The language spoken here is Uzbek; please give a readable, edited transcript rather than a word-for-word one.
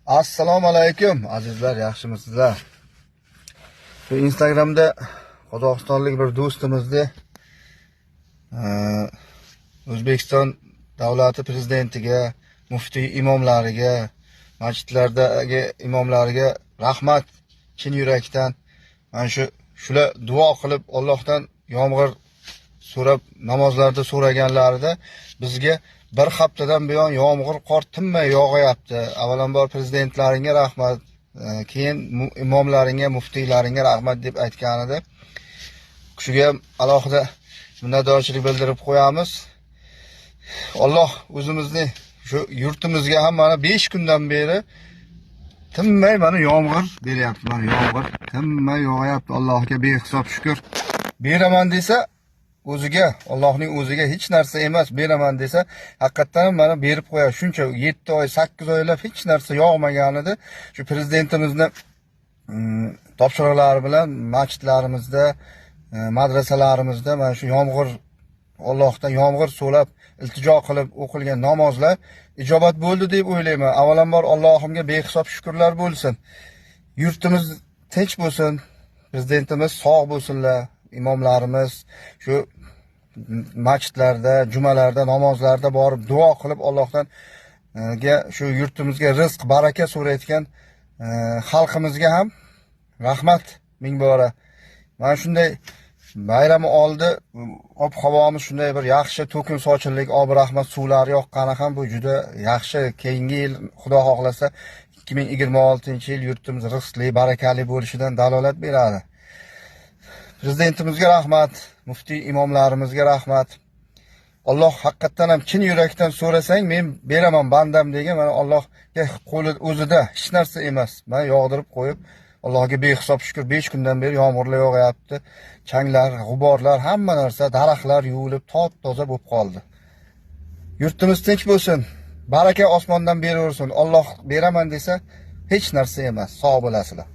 Assalomu alaykum azizlar, yaxshimisizlar? Shu Instagramda Qozog'istonlik bir do'stimizni O'zbekiston davlati prezidentiga, muftiy imomlariga, masjidlardagi imomlariga rahmat chin yurakdan. Mana shular duo qilib Allohdan yomg'ir so'rab namozlarda so'raganlarida bizga bir haftadan buyon yomg'ir qor tinmay yog'ayapti. Avvalambor prezidentlaringga rahmat, keyin imomlaringga, muftiylaringga rahmat deb aytganida, shuga ham alohida minnatdorchilik bildirib qo'yamiz. Alloh o'zimizni shu yurtimizga ham mana 5 kundan beri tinmay mana yomg'ir beryapti. Mana yomg'ir tinmay yog'ayapti. Allohga behisob shukr. Beraman desa o'ziga, Allohning o'ziga hech narsa emas, beraman desa haqiqatan mana berib qo'yadi. Shuncha 7 oy, 8 oylab hech narsa yog'magan edi. Shu prezidentimizni topshiriqlari bilan masjidlarimizda, madrasalarimizda mana shu yomg'ir, Allohdan yomg'ir so'rab, iltijo qilib o'qilgan namozlar ijobat bo'ldi deb o'ylayman. Avvalambor Allohimga behisob shukrlar bo'lsin. Yurtimiz tinch bo'lsin, prezidentimiz sog' bo'lsinlar. Imomlarimiz shu masjidlarda, jumalarda, namozlarda borib duo qilib Allohdan shu yurtimizga rizq, baraka so'rayotgan xalqimizga ham rahmat ming bora. Mana shunday bayram oldi, ob-havomiz shunday bir yaxshi, to'kin sochinlik, ob-rahmat suvlari yoqqani ham bu juda yaxshi. Keyingi yil Xudo xohlasa 2026-yil yurtimiz rizqli, barakali bo'lishidan dalolat beradi. Prezidentimizga rahmat, muftiy imomlarimizga rahmat. Alloh haqiqatan ham chin yurakdan so'rasang men beraman bandam degan, mana Allohga qo'li o'zida hech narsa emas. Mana yog'dirib qo'yib, Allohga behisob shukr 5 kundan beri yomg'irlar yog'yapti. Changlar, g'uborlar, hamma narsa, daraxtlar yuvilib top-toza bo'lib qoldi. Yurtimiz tinch bo'lsin. Baraka osmondan beraversin. Alloh beraman desa hech narsa emas. Sog' bo'lasizlar.